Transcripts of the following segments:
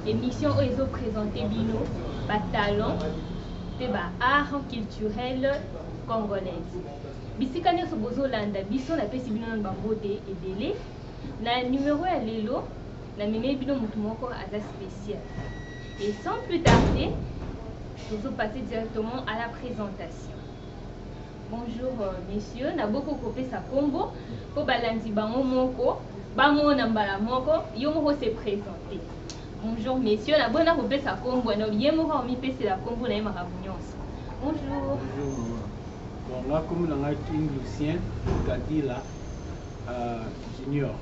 émission où ils ont présenté bino talent et art culturel congolaise. Bisika nyonso bozolanda biso na pesi bino na bangote ebele na numéro ya lelo na meme bino mutu moko aza spécial. Et sans plus tarder, nous allons passer directement à la présentation. Bonjour messieurs, na boko kopé sa combo ko balandi bango moko bango na mbala moko yo moko se présenter. Bonjour messieurs, na bona kopé sa combo na ye moko mi pesi la combo na yema kabunyoso. Bonjour. Bonjour. Bon là comme na King Lucien Kadila junior.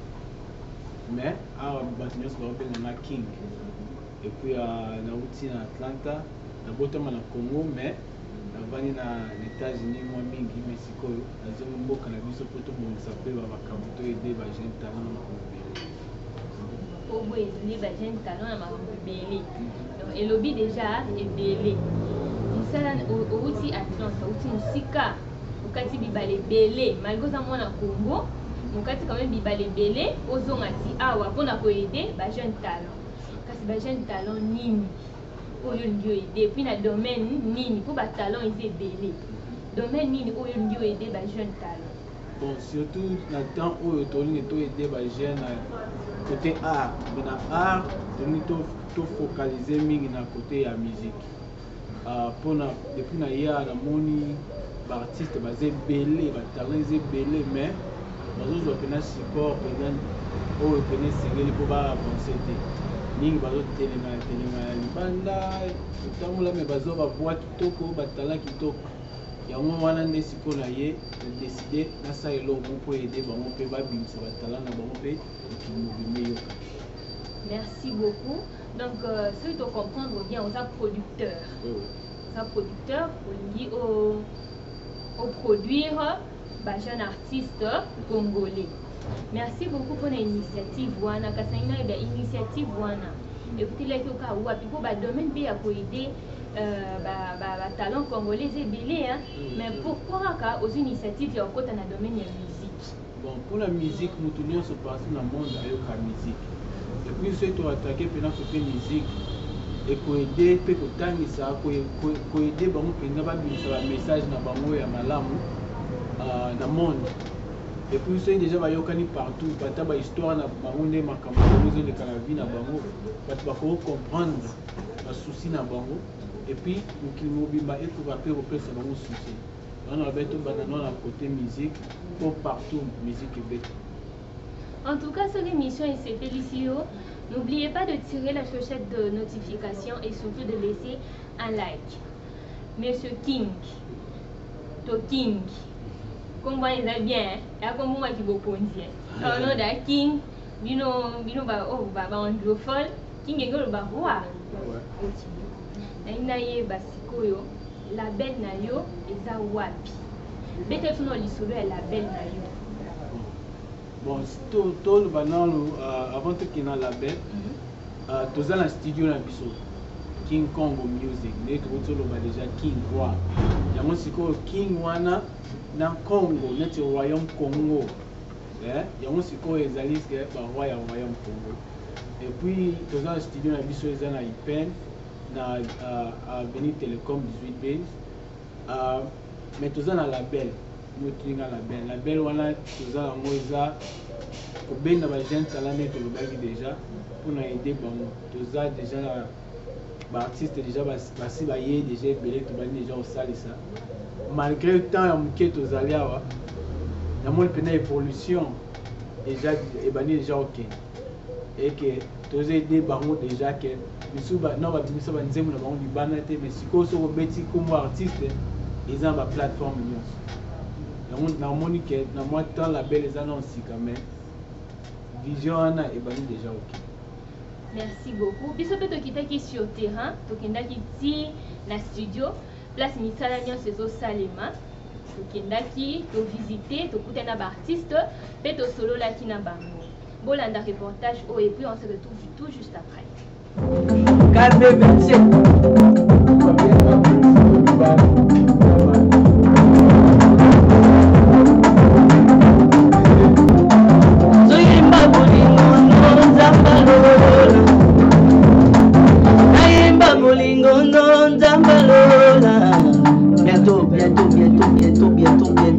Mais à Batnios na King. Et puis na uti na Atlanta, na botama na Congo mais avani na États-Unis moi mingi Mexico azo mboka na biso poto mbongisa pe ba makambo aider ba jeune talent na Congo. Obo ezali ba jeune talent na makambo belé. Donc elobi déjà ebele. Musala outi Atlanta, outi musika, okati bibale belé, malgré ça mona Congo, okati quand même bibale belé, ozongati awa pona ko aider ba jeune talent. Kasi ba jeune talent nini? Oyo ndio aider puis na domaine nini pour ba talent ils belé. Domaine nini oyo ndio aider ba jeune talent. Bon, surtout na temps oyo tolingi to aider ba jeune côté art, mais na art tolingi to focaliser mingi na côté ya musique. Pona depuis na ya na moni ba artiste bazé belé, ba talent ils belé mais bazo pena support pena oyo pena singeli pour ba avancer. Mingi bazo telenga libanda utamula me bazo ba voix kitoko ba talent kitoko yango wana nde siko na ye décider na sa elo pour aider bango pe ba bimisa ba talent na bango pe kimobime yoka. Merci beaucoup. Donc ce que tu comprendre bien on a producteur. Oui. On a producteur au produire ba jeune artiste congolais. Merci beaucoup pour l'initiative wana kasanga ba initiative wana écoutez là que ka wapi pour ba domaine bien pour aider ba talent congolais et belé hein mais pourquoi ka aux initiatives ya kota na domaine ya musique. Bon pour la musique nous tournons se passer dans le monde avec la musique et puis c'est to attaquer pendant côté musique et pour aider pe ko tangisa ko aider bango penga ba bisa message na bango ya malamu na monde. Et puis c'est déjà bayokani partout, bata ba histoire na bango nde makambo zo de la vie na bango, bata ba ko comprendre ba souci na bango et puis mokili mobimba et pour rappeler au peuple bango souci. On a beto banana na côté musique pour partout musique et bête. En tout cas, sur l'émission et c'est Félicio, n'oubliez pas de tirer la clochette de notification et surtout de laisser un like. Monsieur King, to King. Comme vous êtes bien, et comme vous êtes beaucoup au nom de King, bino ba anglophone, King est le roi. Na ye basikoyo, label na yo eza wapi. Bete tuno lisolo ya label na yo. Bon, tout le banal avant que tu aies un label, tu as un studio na biso. King Congo Music, mais tu as déjà King Roi. Yango siko King wana na Congo, notre royaume Congo. Yango siko ezali ke ba roi ya royaume Congo. Et puis tu as un studio na biso eza na IPEN na Avenue Télécom 18 base. Mais tu as un label. Nous avons un label wana tu as un moza ko benda ba jeune talent to le bagi déjà pour na aider bango. Tu as déjà ba artiste déjà basi ba yé déjà belé to bani déjà au sali ça. Malgré le temps ya muke to zali awa na mon pena évolution déjà et bani déjà OK. Et que tu as aidé bango déjà que bisuba na ba bimisa ba nzemu na bango libana te mais siko so ko beti comme artiste ils ont ba plateforme nyonso. Na moni que na moi temps label les annonces quand même vision ana et bani déjà OK. Merci beaucoup. Biso pe tokitaki sur terrain, tokendaki ti na studio, place misala nyonso ezosalema. Tokendaki, to visiter, tokutana ba artiste, pe to sololaki na bango. Bolanda reportage et puis on se retrouve tout juste après.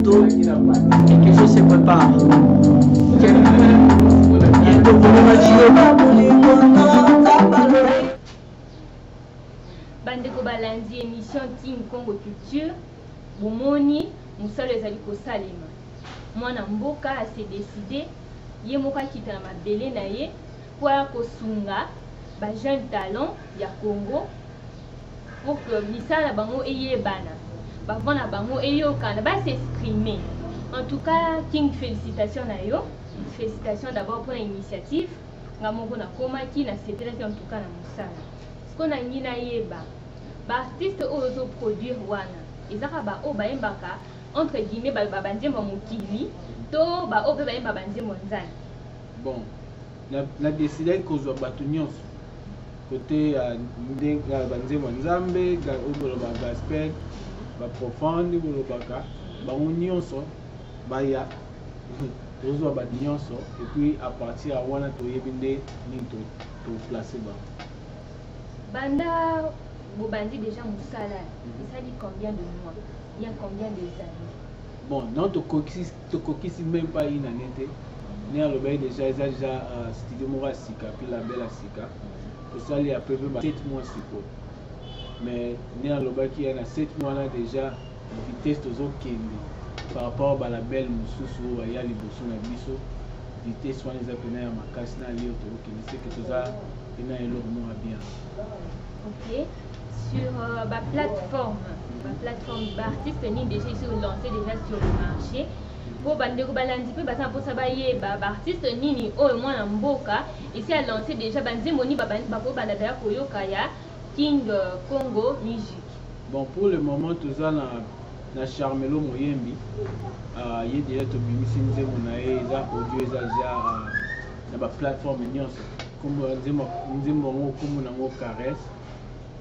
bientôt quelque chose se prépare. Bientôt bandeko balandi émission King Congo Culture bomoni musalo ezali kosalema mwana mboka ase décidé ye moko akita na mabele na ye po ya kosunga ba jeune talent ya Congo pour que misala bango eyebana bavona bango eyokana s'exprimer. En tout cas King, félicitations na yo, félicitations d'abord pour l'initiative nga moko na komaki na setelaki en tout cas na musala siko na ngi na yeba ba artiste ozo produire wana ezaka ba o bayembaka entre guillemets ba banzembo mokili to ba o pe bayemba banzembo nzani. Bon na décidé kozwa bato nyonso côté ndenga banzembo nzambe ga obolo ba gospel ba profonde bolobaka bango nyonso baya ozwa bato nyonso et puis à partir ya wana toyebi nde nini to placer ba banda bobandi déjà musala esali combien de mois, il y a combien de années? Bon non tokokisi même pas une année te ne alobai déjà eza déjà studio moko ya sika puis label ya sika tosali à peu près 7 mois sikoyo mais ne alobaki ya na 7 mois wana déjà vitesse tozokende par rapport balabel mosusu oyo baya liboso na biso vitesse wana eza pena ya makasi na lio tokokende seke toza pena eloko moko bien. Ok, sur la plateforme artiste ni déjà ici lancé déjà sur le marché pour bandeko balandi pe basa pour ça bayeba artiste nini oyo mwana mboka ici a lancé déjà banzembo ni bako bandada ya koyoka ya King Congo Music. Bon pour le moment toza na Charmelo Moyembi ye déjà tobimisi nzembo na ye eza audio eza déjà na ba plateforme nyonso comme nzembo ngo comme nango Caresse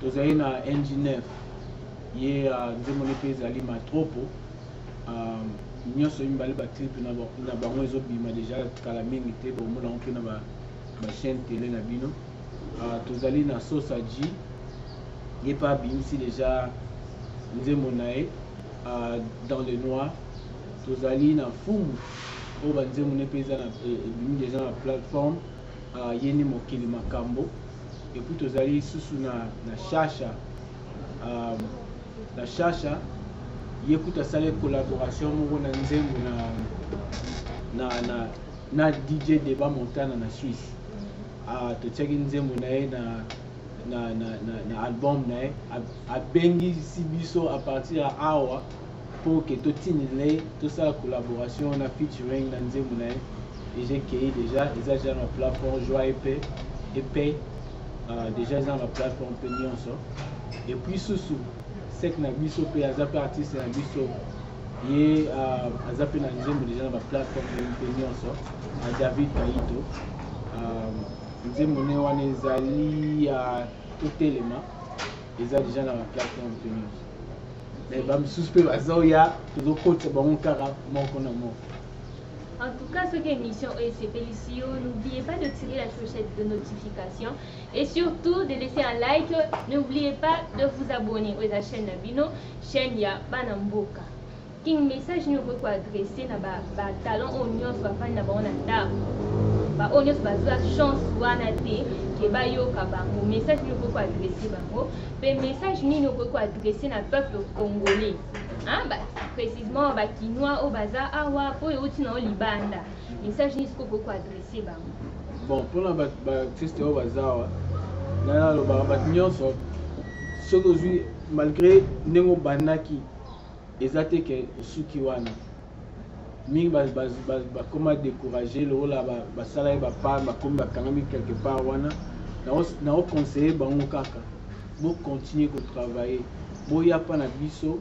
tozali na NG9 ye nzembo ne pe ezali Matropo nyonso mibale batrip na bango ezobima déjà kala mingi te bomona mpe na ba chaîne télé na bino tozali na Sosaji ye pa bimisi déjà nzembo na ye dans le noir tozali na Fumu oyo banzembo ne pe eza ebimi déjà na plateforme ye ni mokili makambo et puis tozali susu na Chacha na Chacha ye kuta sale collaboration moko na nzembo na DJ Deba Montana na Suisse totiaki nzembo na ye na album na ye abengisi biso à partir ya awa pour que totinile tosala collaboration na featuring na nzembo na ye et j'ai créé déjà eza na plateforme joie epay déjà eza na plateforme pe nyonso et puis susu sek na biso pe aza pe artiste na biso ye aza pe na nzembo déjà na ba plateforme pe nyonso David Kaito nzembo ne wana ezali totelema eza déjà na ba plateforme pe nyonso mais ba misusu pe bazoya tozokotisa bango kaka moko na moko. En tout cas, ce que l'émission est Félicio, n'oubliez pas de tirer la clochette de notification et surtout de laisser un like. N'oubliez pas de vous abonner à la chaîne Nabino, chaîne ya Banamboka. King message nous peut adresser na ba talent onion soit fan na ba on anda. Ba onion soit chance wana te ke ba yo ka bango. Message nous peut adresser bango. Mais message ni nous peut adresser na peuple congolais. Hein, précisément ba kinois au bazar awa po yoti na libanda message ni siko ko adresser ba bon pour la ba artiste au bazar na lo ba nyonso soko zui malgré nengo banaki ezate ke suki wana mingi ba comment décourager le la ba sala ba pa ba comme ba kangami quelque part wana na o conseiller bango kaka bo continuer ko travailler bo ya pa na biso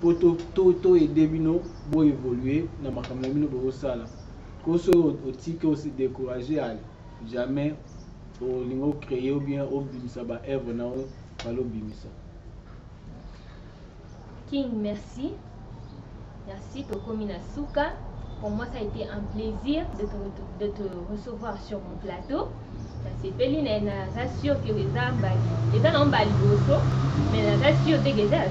pour tout aider bino pour évoluer na makambo bino bo sala ko so otike aussi décourager jamais au lingo créer ou bien au bimisa ba œuvre na balo bimisa. King, merci Tokomina Souka. Pour moi ça a été un plaisir de te recevoir sur mon plateau. nasepeli naza sûr ke eza na mbala liboso mais naza sûr te ke eza ya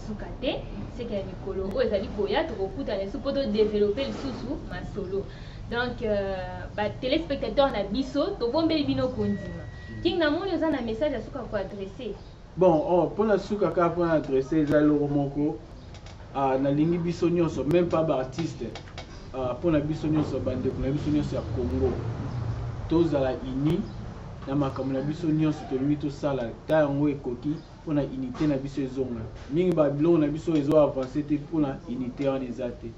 suka te seke ya mikolo oyo ezali koya tokokutana esu mpo todevelope lisusu masolo donc batelespectateur na biso tobombeli bino kondima king namoni oza na message ya suka koadresse bon mpona suka kaka mpona adresse eza eloko moko nalingi biso nyonso même pas baartiste mpona biso nyonso bandeko na biso nyonso ya Congo tozala uni na makambo na biso nyonso tolingi tosala ta yango ekoki mpona unité na biso ezonga mingi babiloko na biso ezoavance te mpona unité wana eza te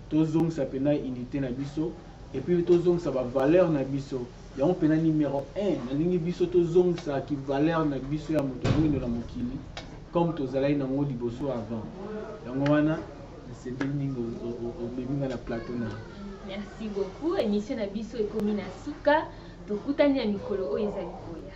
tozongisa mpena unité na biso epuis tozongisa bavaleur na biso yango mpena numéro 1 nalingi biso tozongisaki valeur na biso ya moto mwindo na mokili comme tozalaki nango liboso avant yango wana nasepeli mingi obeminga na plateau na merci beaucoup émission na biso ekomi na suka tokutani na mikolo oyo ezali koya